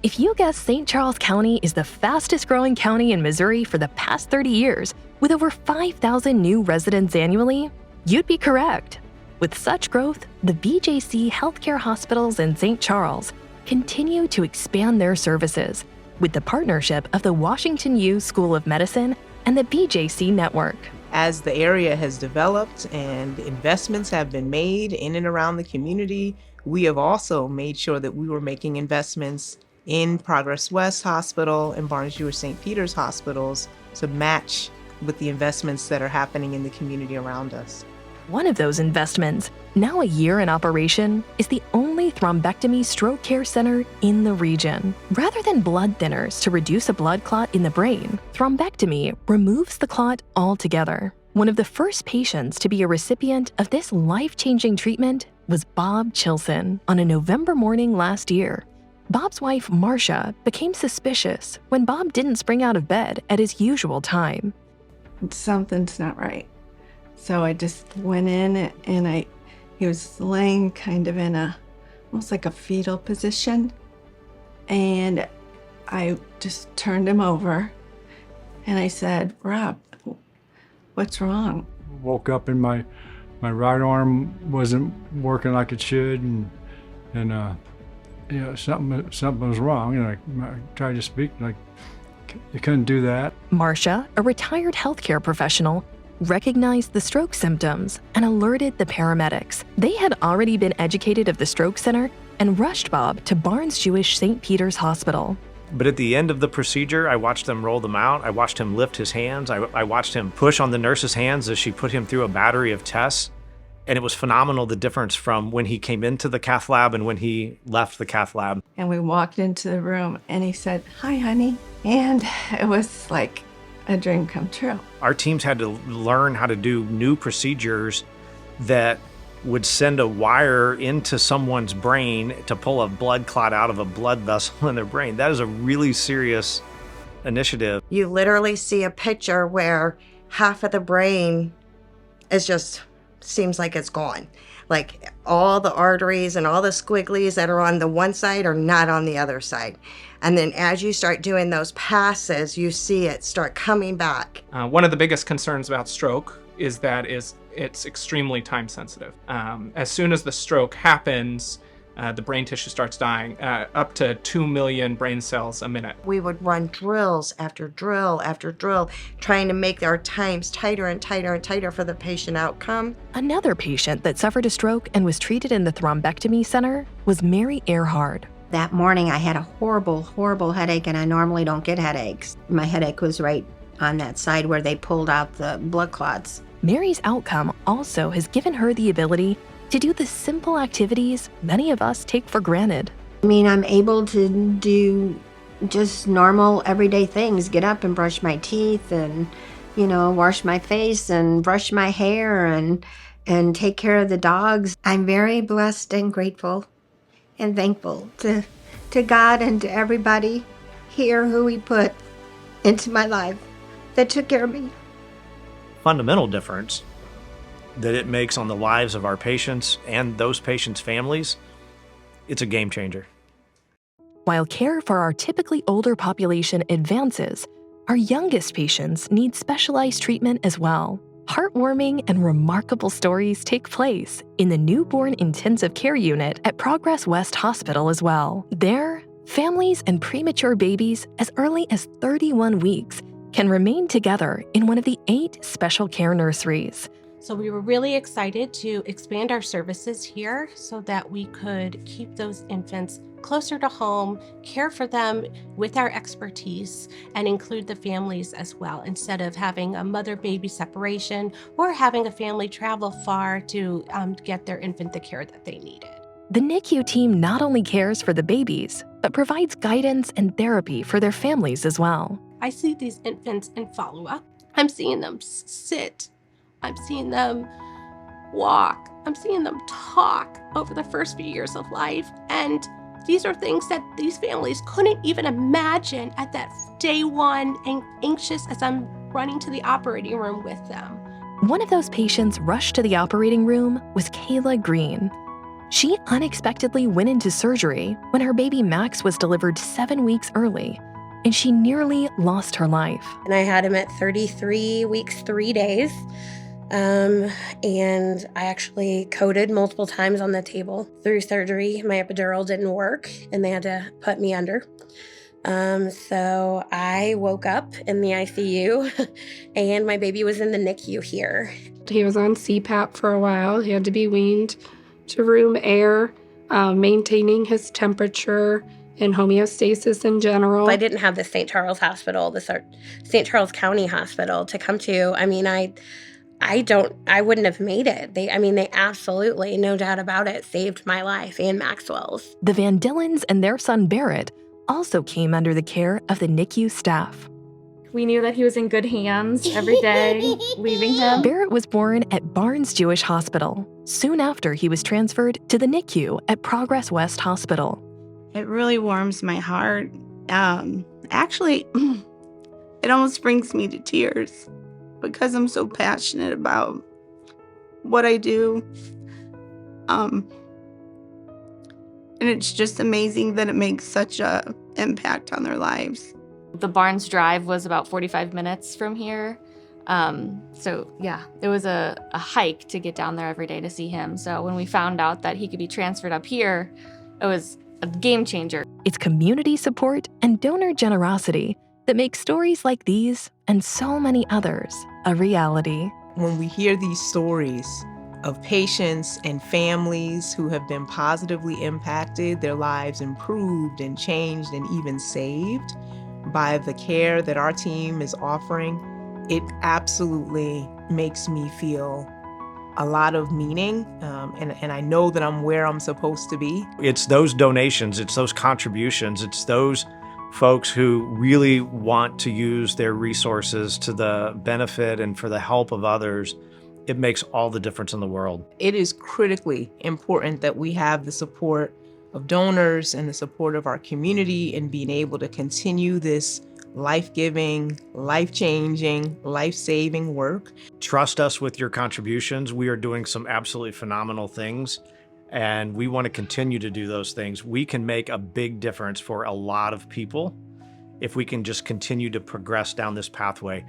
If you guess St. Charles County is the fastest growing county in Missouri for the past 30 years, with over 5,000 new residents annually, you'd be correct. With such growth, the BJC HealthCare hospitals in St. Charles continue to expand their services with the partnership of the Washington U School of Medicine and the BJC Network. As the area has developed and investments have been made in and around the community, we have also made sure that we were making investments in Progress West Hospital and Barnes-Jewish St. Peter's hospitals to match with the investments that are happening in the community around us. One of those investments, now a year in operation, is the only thrombectomy stroke care center in the region. Rather than blood thinners to reduce a blood clot in the brain, thrombectomy removes the clot altogether. One of the first patients to be a recipient of this life-changing treatment was Bob Chilson on a November morning last year. Bob's wife, Marcia, became suspicious when Bob didn't spring out of bed at his usual time. Something's not right. So I just went in and he was laying kind of in almost like a fetal position. And I just turned him over and I said, "Rob, what's wrong?" Woke up and my right arm wasn't working like it should, and something was wrong. And I tried to speak, like, you couldn't do that. Marcia, a retired healthcare professional, recognized the stroke symptoms and alerted the paramedics. They had already been educated of the stroke center and rushed Bob to Barnes-Jewish St. Peter's Hospital. But at the end of the procedure, I watched them roll them out. I watched him lift his hands. I watched him push on the nurse's hands as she put him through a battery of tests. And it was phenomenal, the difference from when he came into the cath lab and when he left the cath lab. And we walked into the room and he said, "Hi, honey." And it was like a dream come true. Our teams had to learn how to do new procedures that would send a wire into someone's brain to pull a blood clot out of a blood vessel in their brain. That is a really serious initiative. You literally see a picture where half of the brain is just seems like it's gone. Like all the arteries and all the squigglies that are on the one side are not on the other side. And then as you start doing those passes, you see it start coming back. One of the biggest concerns about stroke is that it's extremely time sensitive. As soon as the stroke happens, the brain tissue starts dying, up to 2 million brain cells a minute. We would run drills after drill after drill, trying to make our times tighter and tighter and tighter for the patient outcome. Another patient that suffered a stroke and was treated in the thrombectomy center was Mary Earhart. That morning I had a horrible, horrible headache, and I normally don't get headaches. My headache was right on that side where they pulled out the blood clots. Mary's outcome also has given her the ability to do the simple activities many of us take for granted. I mean, I'm able to do just normal everyday things, get up and brush my teeth and, wash my face and brush my hair and take care of the dogs. I'm very blessed and grateful and thankful to God and to everybody here who He put into my life that took care of me. Fundamental difference that it makes on the lives of our patients and those patients' families, it's a game changer. While care for our typically older population advances, our youngest patients need specialized treatment as well. Heartwarming and remarkable stories take place in the Newborn Intensive Care Unit at Progress West Hospital as well. There, families and premature babies as early as 31 weeks can remain together in one of the 8 special care nurseries. So we were really excited to expand our services here so that we could keep those infants closer to home, care for them with our expertise, and include the families as well, instead of having a mother-baby separation or having a family travel far to get their infant the care that they needed. The NICU team not only cares for the babies, but provides guidance and therapy for their families as well. I see these infants in follow-up. I'm seeing them sit. I'm seeing them walk. I'm seeing them talk over the first few years of life. And these are things that these families couldn't even imagine at that day one, and anxious as I'm running to the operating room with them. One of those patients rushed to the operating room was Kayla Green. She unexpectedly went into surgery when her baby Max was delivered 7 weeks early, and she nearly lost her life. And I had him at 33 weeks, 3 days. And I actually coded multiple times on the table through surgery. My epidural didn't work and they had to put me under. So I woke up in the ICU and my baby was in the NICU here. He was on CPAP for a while. He had to be weaned to room air, maintaining his temperature and homeostasis in general. I didn't have the St. Charles Hospital, the St. Charles County Hospital to come to. I mean, I wouldn't have made it. They absolutely, no doubt about it, saved my life and Maxwell's. The Van Dillens and their son Barrett also came under the care of the NICU staff. We knew that he was in good hands every day, leaving him. Barrett was born at Barnes Jewish Hospital. Soon after, he was transferred to the NICU at Progress West Hospital. It really warms my heart. Actually, it almost brings me to tears because I'm so passionate about what I do. And it's just amazing that it makes such an impact on their lives. The Barnes Drive was about 45 minutes from here. So yeah, it was a hike to get down there every day to see him. So when we found out that he could be transferred up here, it was a game changer. It's community support and donor generosity that makes stories like these and so many others a reality. When we hear these stories of patients and families who have been positively impacted, their lives improved and changed and even saved by the care that our team is offering, it absolutely makes me feel a lot of meaning, and I know that I'm where I'm supposed to be. It's those donations, it's those contributions, it's those folks who really want to use their resources to the benefit and for the help of others. It makes all the difference in the world. It is critically important that we have the support of donors and the support of our community in being able to continue this life-giving, life-changing, life-saving work. Trust us with your contributions. We are doing some absolutely phenomenal things, and we want to continue to do those things. We can make a big difference for a lot of people if we can just continue to progress down this pathway.